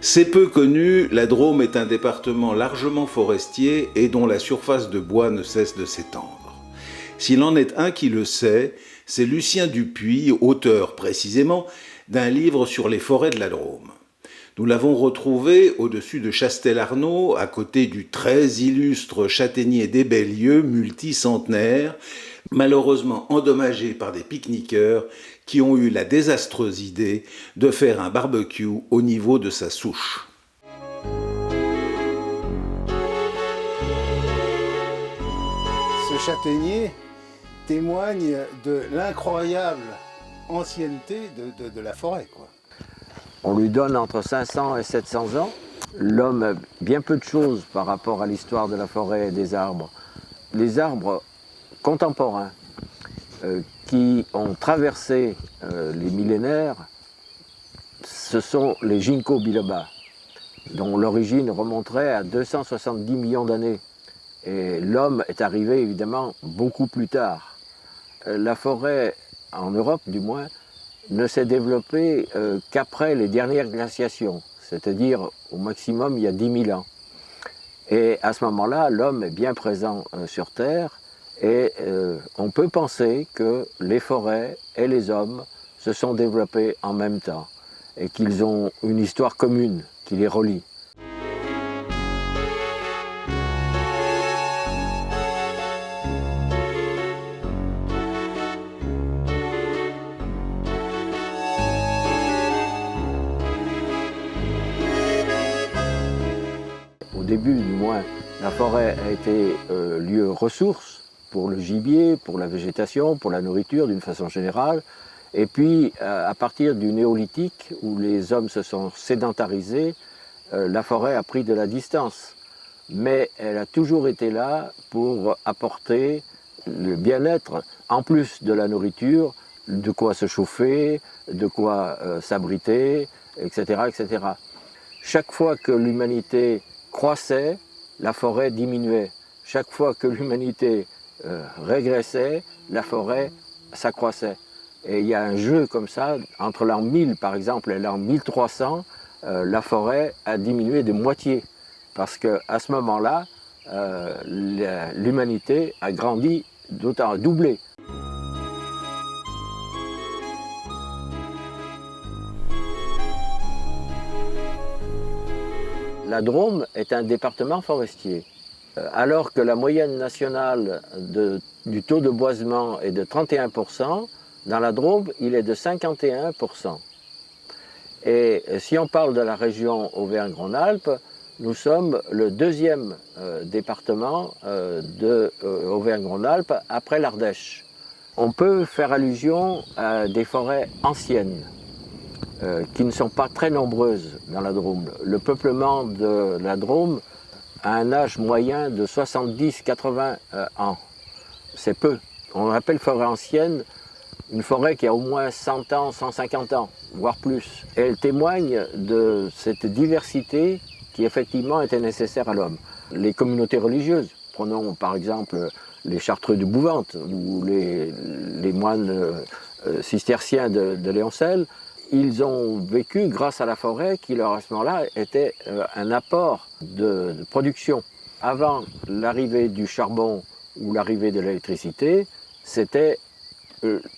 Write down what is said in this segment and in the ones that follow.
C'est peu connu, la Drôme est un département largement forestier et dont la surface de bois ne cesse de s'étendre. S'il en est un qui le sait, c'est Lucien Dupuy, auteur précisément d'un livre sur les forêts de la Drôme. Nous l'avons retrouvé au-dessus de Chastel-Arnaud, à côté du très illustre châtaignier des Bellieux, multicentenaire, malheureusement endommagé par des pique-niqueurs qui ont eu la désastreuse idée de faire un barbecue au niveau de sa souche. Ce châtaignier témoigne de l'incroyable ancienneté de la forêt, quoi. On lui donne entre 500 et 700 ans. L'homme a bien peu de choses par rapport à l'histoire de la forêt et des arbres. Les arbres contemporains qui ont traversé les millénaires, ce sont les ginkgo biloba, dont l'origine remonterait à 270 millions d'années. Et l'homme est arrivé évidemment beaucoup plus tard. La forêt, en Europe du moins, ne s'est développée qu'après les dernières glaciations, c'est-à-dire au maximum il y a 10 000 ans. Et à ce moment-là, l'homme est bien présent sur Terre et on peut penser que les forêts et les hommes se sont développés en même temps et qu'ils ont une histoire commune qui les relie. Au début, du moins, la forêt a été lieu ressource pour le gibier, pour la végétation, pour la nourriture d'une façon générale. Et puis, à partir du néolithique, où les hommes se sont sédentarisés, la forêt a pris de la distance. Mais elle a toujours été là pour apporter le bien-être, en plus de la nourriture, de quoi se chauffer, de quoi s'abriter, etc., etc. Chaque fois que l'humanité croissait, la forêt diminuait. Chaque fois que l'humanité régressait, la forêt s'accroissait. Et il y a un jeu comme ça, entre l'an 1000 par exemple et l'an 1300, la forêt a diminué de moitié. Parce qu'à ce moment-là, l'humanité a grandi d'autant, a doublé. La Drôme est un département forestier. Alors que la moyenne nationale du taux de boisement est de 31%, dans la Drôme, il est de 51%. Et si on parle de la région Auvergne-Rhône-Alpes, nous sommes le deuxième département d'Auvergne-Rhône-Alpes après l'Ardèche. On peut faire allusion à des forêts anciennes, qui ne sont pas très nombreuses dans la Drôme. Le peuplement de la Drôme a un âge moyen de 70-80 ans. C'est peu. On appelle forêt ancienne une forêt qui a au moins 100 ans, 150 ans, voire plus. Et elle témoigne de cette diversité qui effectivement était nécessaire à l'homme. Les communautés religieuses, prenons par exemple les Chartreux de Bouvante ou les moines cisterciens de Léoncelle, ils ont vécu grâce à la forêt qui, leur, à ce moment-là, était un apport de production. Avant l'arrivée du charbon ou l'arrivée de l'électricité, c'était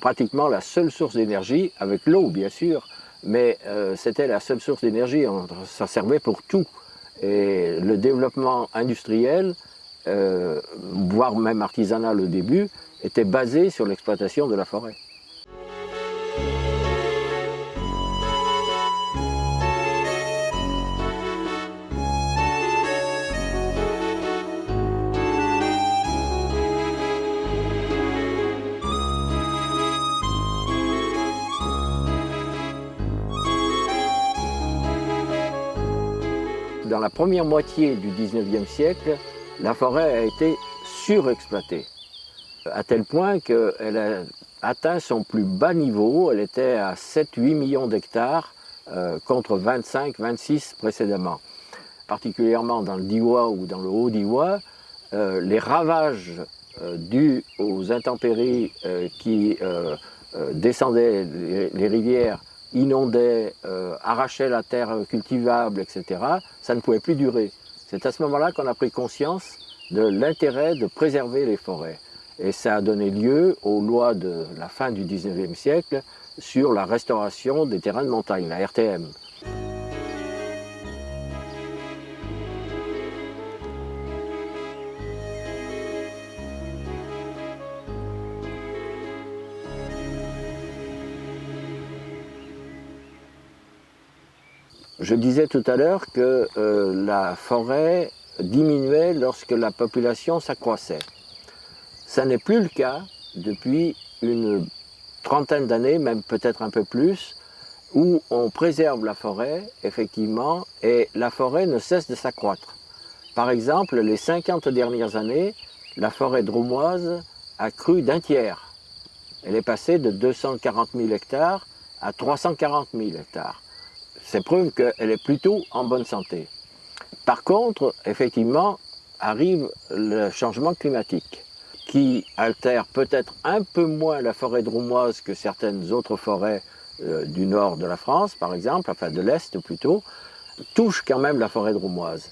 pratiquement la seule source d'énergie, avec l'eau bien sûr, mais c'était la seule source d'énergie, ça servait pour tout. Et le développement industriel, voire même artisanal au début, était basé sur l'exploitation de la forêt. Dans la première moitié du 19e siècle, la forêt a été surexploitée, à tel point qu'elle a atteint son plus bas niveau. Elle était à 7-8 millions d'hectares contre 25-26 précédemment. Particulièrement dans le Diois ou dans le Haut-Diois, les ravages dus aux intempéries qui descendaient les rivières inondaient, arrachaient la terre cultivable, etc., ça ne pouvait plus durer. C'est à ce moment-là qu'on a pris conscience de l'intérêt de préserver les forêts. Et ça a donné lieu aux lois de la fin du XIXe siècle sur la restauration des terrains de montagne, la RTM. Je disais tout à l'heure que la forêt diminuait lorsque la population s'accroissait. Ça n'est plus le cas depuis une trentaine d'années, même peut-être un peu plus, où on préserve la forêt, effectivement, et la forêt ne cesse de s'accroître. Par exemple, les 50 dernières années, la forêt drômoise a cru d'un tiers. Elle est passée de 240 000 hectares à 340 000 hectares. C'est preuve qu'elle est plutôt en bonne santé. Par contre, effectivement, arrive le changement climatique, qui altère peut-être un peu moins la forêt drômoise que certaines autres forêts du nord de la France, par exemple, enfin de l'Est plutôt, touche quand même la forêt drômoise.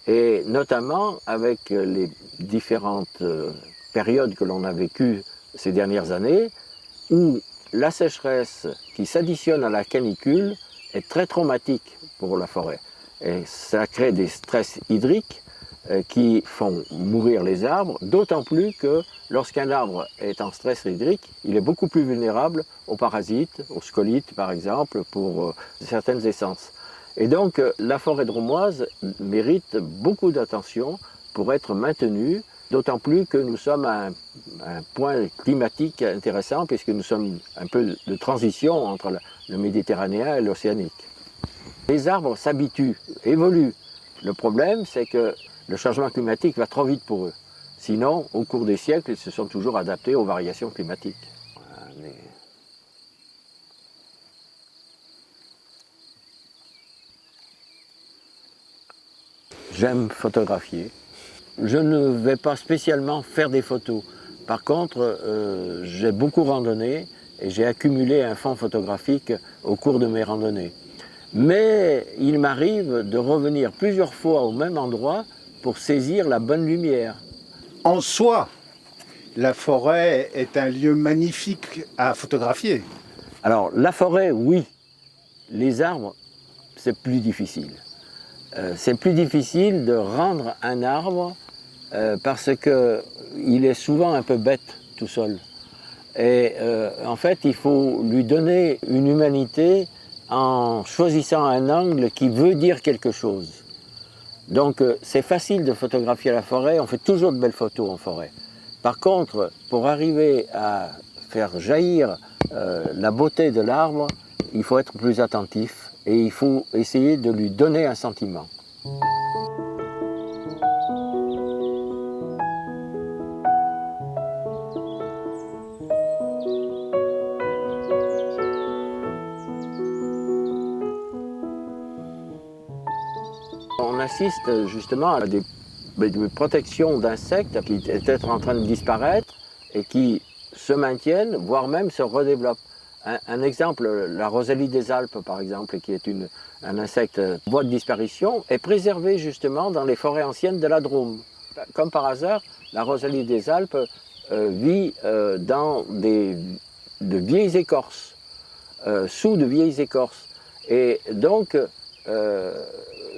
Et notamment avec les différentes périodes que l'on a vécues ces dernières années, où la sécheresse qui s'additionne à la canicule est très traumatique pour la forêt. Et ça crée des stress hydriques qui font mourir les arbres, d'autant plus que lorsqu'un arbre est en stress hydrique, il est beaucoup plus vulnérable aux parasites, aux scolites par exemple, pour certaines essences. Et donc la forêt drômoise mérite beaucoup d'attention pour être maintenue, d'autant plus que nous sommes à un point climatique intéressant, puisque nous sommes un peu de transition entre le méditerranéen et l'océanique. Les arbres s'habituent, évoluent. Le problème, c'est que le changement climatique va trop vite pour eux. Sinon, au cours des siècles, ils se sont toujours adaptés aux variations climatiques. J'aime photographier. Je ne vais pas spécialement faire des photos. Par contre, j'ai beaucoup randonné et j'ai accumulé un fonds photographique au cours de mes randonnées. Mais il m'arrive de revenir plusieurs fois au même endroit pour saisir la bonne lumière. En soi, la forêt est un lieu magnifique à photographier. Alors, la forêt, oui. Les arbres, c'est plus difficile. C'est plus difficile de rendre un arbre parce qu'il est souvent un peu bête tout seul. Et en fait, il faut lui donner une humanité en choisissant un angle qui veut dire quelque chose. Donc c'est facile de photographier la forêt, on fait toujours de belles photos en forêt. Par contre, pour arriver à faire jaillir la beauté de l'arbre, il faut être plus attentif et il faut essayer de lui donner un sentiment. On assiste justement à des protections d'insectes qui étaient en train de disparaître et qui se maintiennent, voire même se redéveloppent. Un exemple, la rosalie des Alpes par exemple, qui est un insecte en voie de disparition, est préservé justement dans les forêts anciennes de la Drôme. Comme par hasard, la rosalie des Alpes vit dans de vieilles écorces, sous de vieilles écorces. Et donc,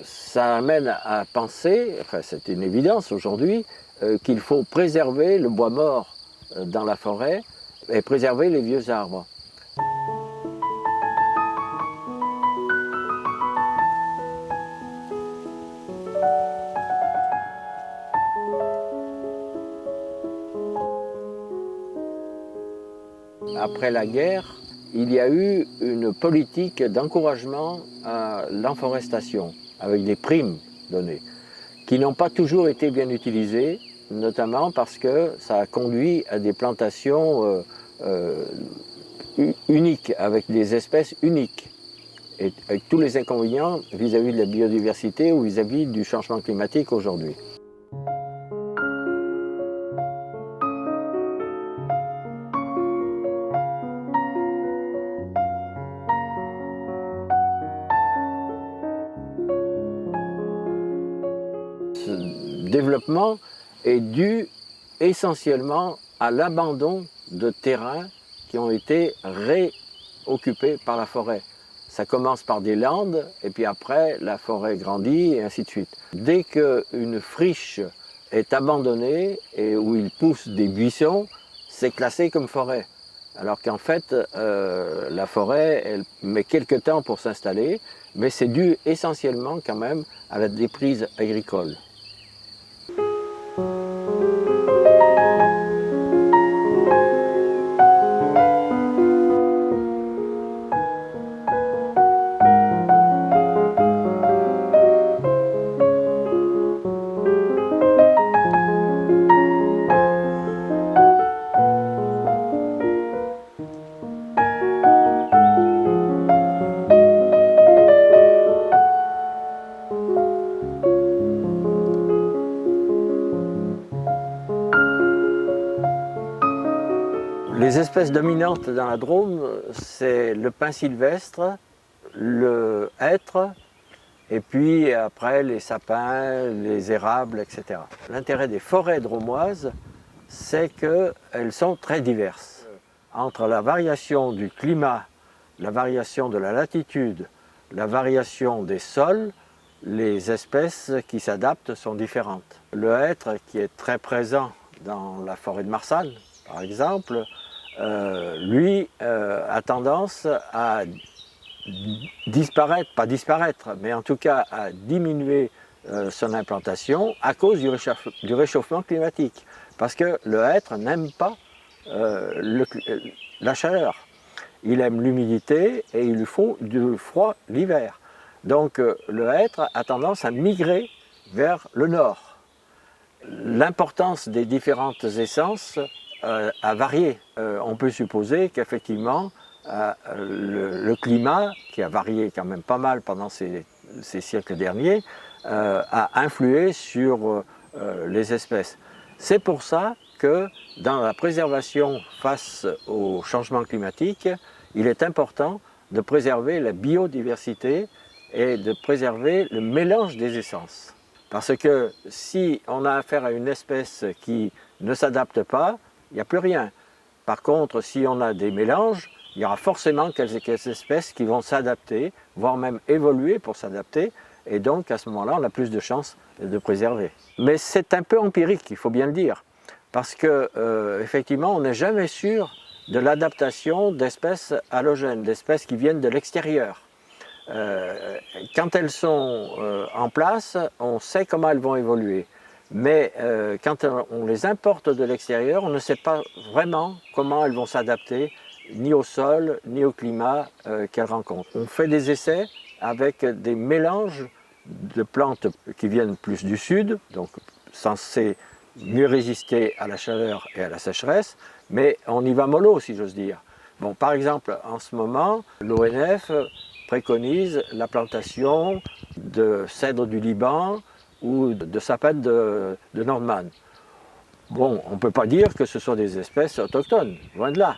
ça amène à penser, enfin c'est une évidence aujourd'hui, qu'il faut préserver le bois mort dans la forêt et préserver les vieux arbres. Après la guerre, il y a eu une politique d'encouragement à l'enforestation, avec des primes données, qui n'ont pas toujours été bien utilisées, notamment parce que ça a conduit à des plantations uniques, avec des espèces uniques, et avec tous les inconvénients vis-à-vis de la biodiversité ou vis-à-vis du changement climatique aujourd'hui. développement est dû essentiellement à l'abandon de terrains qui ont été réoccupés par la forêt. Ça commence par des landes, et puis après, la forêt grandit, et ainsi de suite. Dès qu'une friche est abandonnée, et où il pousse des buissons, c'est classé comme forêt. Alors qu'en fait, la forêt, elle met quelques temps pour s'installer, mais c'est dû essentiellement quand même à la déprise agricole. Les espèces dominantes dans la Drôme, c'est le pin sylvestre, le hêtre, et puis après les sapins, les érables, etc. L'intérêt des forêts drômoises, c'est qu'elles sont très diverses. Entre la variation du climat, la variation de la latitude, la variation des sols, les espèces qui s'adaptent sont différentes. Le hêtre, qui est très présent dans la forêt de Marsanne, par exemple, lui a tendance à disparaître, pas disparaître, mais en tout cas à diminuer son implantation à cause du réchauffement climatique. Parce que le hêtre n'aime pas la chaleur. Il aime l'humidité et il lui faut du froid l'hiver. Donc le hêtre a tendance à migrer vers le nord. L'importance des différentes essences a varié. On peut supposer qu'effectivement, le climat, qui a varié quand même pas mal pendant ces siècles derniers, a influé sur les espèces. C'est pour ça que dans la préservation face au changement climatique, il est important de préserver la biodiversité et de préserver le mélange des essences. Parce que si on a affaire à une espèce qui ne s'adapte pas, il n'y a plus rien. Par contre, si on a des mélanges, il y aura forcément quelques espèces qui vont s'adapter, voire même évoluer pour s'adapter, et donc à ce moment-là, on a plus de chances de préserver. Mais c'est un peu empirique, il faut bien le dire, parce que effectivement, on n'est jamais sûr de l'adaptation d'espèces allogènes, d'espèces qui viennent de l'extérieur. Quand elles sont en place, on sait comment elles vont évoluer. Mais quand on les importe de l'extérieur, on ne sait pas vraiment comment elles vont s'adapter, ni au sol, ni au climat qu'elles rencontrent. On fait des essais avec des mélanges de plantes qui viennent plus du sud, donc censées mieux résister à la chaleur et à la sécheresse, mais on y va mollo, si j'ose dire. Bon, par exemple, en ce moment, l'ONF préconise la plantation de cèdres du Liban ou de sapins de Nordman. Bon, on ne peut pas dire que ce sont des espèces autochtones, loin de là.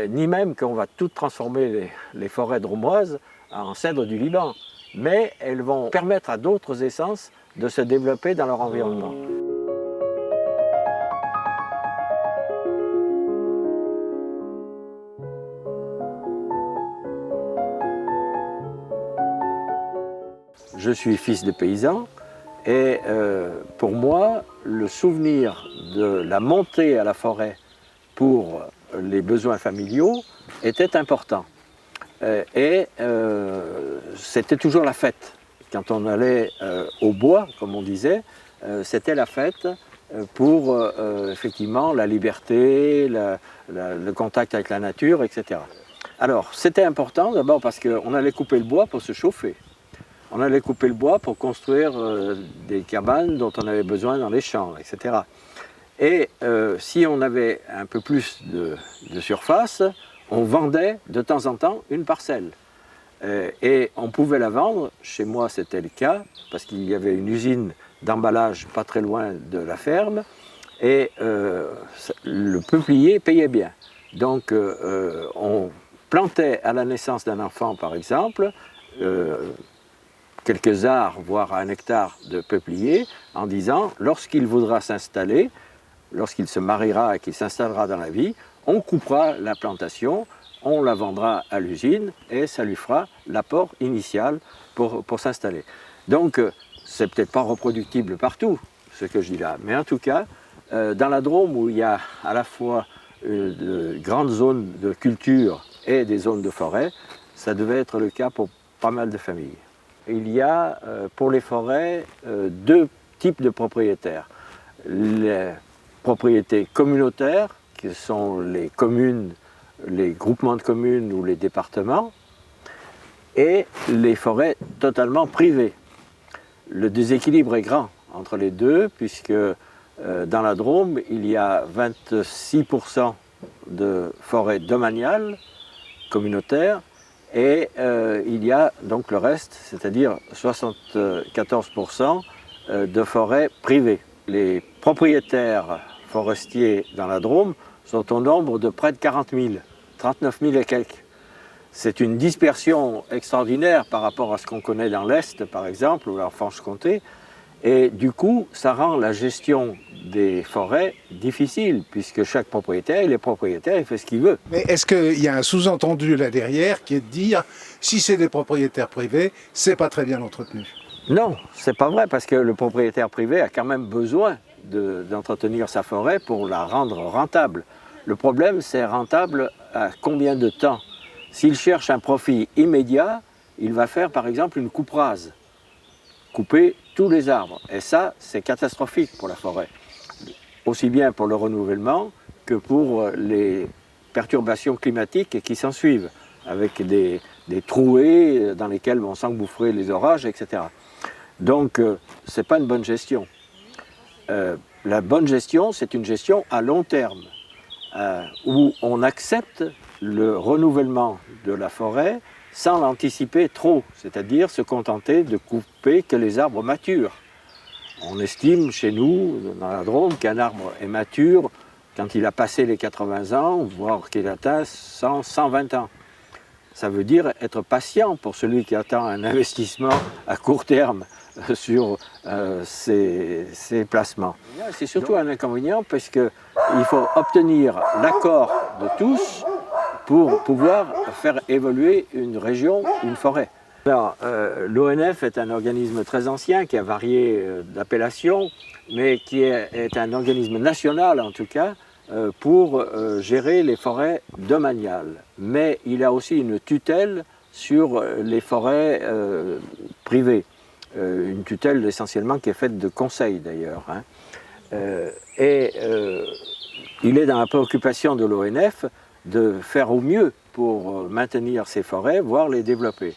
Ni même qu'on va toutes transformer les forêts drômoises en cèdres du Liban. Mais elles vont permettre à d'autres essences de se développer dans leur environnement. Je suis fils de paysan et pour moi, le souvenir de la montée à la forêt pour les besoins familiaux était important. C'était toujours la fête. Quand on allait au bois, comme on disait, c'était la fête pour effectivement la liberté, le contact avec la nature, etc. Alors, c'était important d'abord parce qu'on allait couper le bois pour se chauffer. On allait couper le bois pour construire des cabanes dont on avait besoin dans les champs, etc. Et si on avait un peu plus de surface, on vendait de temps en temps une parcelle. Et on pouvait la vendre, chez moi c'était le cas, parce qu'il y avait une usine d'emballage pas très loin de la ferme, et le peuplier payait bien. Donc on plantait à la naissance d'un enfant, par exemple, quelques arts, voire 1 hectare de peuplier, en disant, lorsqu'il voudra s'installer, lorsqu'il se mariera et qu'il s'installera dans la vie, on coupera la plantation, on la vendra à l'usine et ça lui fera l'apport initial pour s'installer. Donc, c'est peut-être pas reproductible partout, ce que je dis là, mais en tout cas, dans la Drôme où il y a à la fois de grandes zones de culture et des zones de forêt, ça devait être le cas pour pas mal de familles. Il y a pour les forêts 2 types de propriétaires. Les propriétés communautaires, qui sont les communes, les groupements de communes ou les départements, et les forêts totalement privées. Le déséquilibre est grand entre les deux, puisque dans la Drôme, il y a 26% de forêts domaniales, communautaires, et il y a donc le reste, c'est-à-dire 74% de forêts privées. Les propriétaires forestiers dans la Drôme sont au nombre de près de 40 000, 39 000 et quelques. C'est une dispersion extraordinaire par rapport à ce qu'on connaît dans l'Est, par exemple, ou en Franche-Comté. Et du coup, ça rend la gestion des forêts difficile, puisque chaque propriétaire, il est propriétaire, il fait ce qu'il veut. Mais est-ce qu'il y a un sous-entendu là derrière qui est de dire, si c'est des propriétaires privés, c'est pas très bien entretenu? Non, c'est pas vrai, parce que le propriétaire privé a quand même besoin d'entretenir sa forêt pour la rendre rentable. Le problème, c'est rentable à combien de temps? S'il cherche un profit immédiat, il va faire par exemple une coupe rase, couper tous les arbres. Et ça, c'est catastrophique pour la forêt, aussi bien pour le renouvellement que pour les perturbations climatiques qui s'en suivent, avec des trouées dans lesquelles vont s'engouffrer les orages, etc. Donc, ce n'est pas une bonne gestion. La bonne gestion, c'est une gestion à long terme, où on accepte le renouvellement de la forêt sans l'anticiper trop, c'est-à-dire se contenter de couper que les arbres matures. On estime chez nous, dans la Drôme, qu'un arbre est mature quand il a passé les 80 ans, voire qu'il atteint 100, 120 ans. Ça veut dire être patient pour celui qui attend un investissement à court terme sur ces placements. C'est surtout un inconvénient parce qu'il faut obtenir l'accord de tous pour pouvoir faire évoluer une région, une forêt. L'ONF est un organisme très ancien qui a varié d'appellation, mais qui est un organisme national en tout cas, pour gérer les forêts domaniales. Mais il a aussi une tutelle sur les forêts privées. Une tutelle essentiellement qui est faite de conseils d'ailleurs. Il est dans la préoccupation de l'ONF de faire au mieux pour maintenir ces forêts, voire les développer.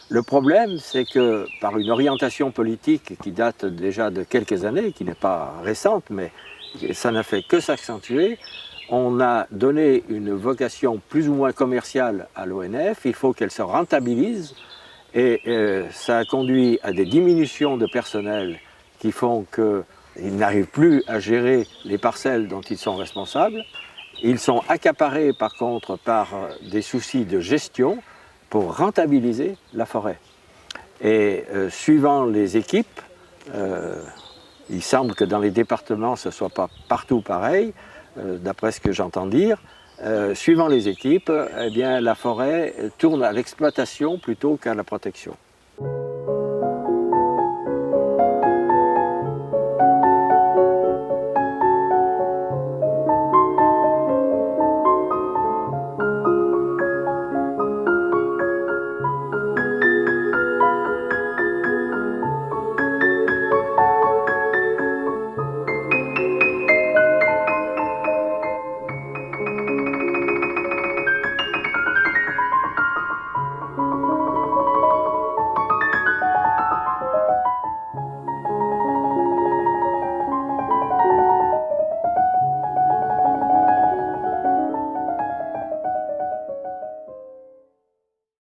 Le problème, c'est que par une orientation politique qui date déjà de quelques années, qui n'est pas récente, mais ça n'a fait que s'accentuer, on a donné une vocation plus ou moins commerciale à l'ONF, il faut qu'elle se rentabilise, et ça a conduit à des diminutions de personnel qui font qu'ils n'arrivent plus à gérer les parcelles dont ils sont responsables. Ils sont accaparés par contre par des soucis de gestion pour rentabiliser la forêt. Et suivant les équipes, il semble que dans les départements ce ne soit pas partout pareil, d'après ce que j'entends dire. Suivant les équipes, eh bien, la forêt tourne à l'exploitation plutôt qu'à la protection.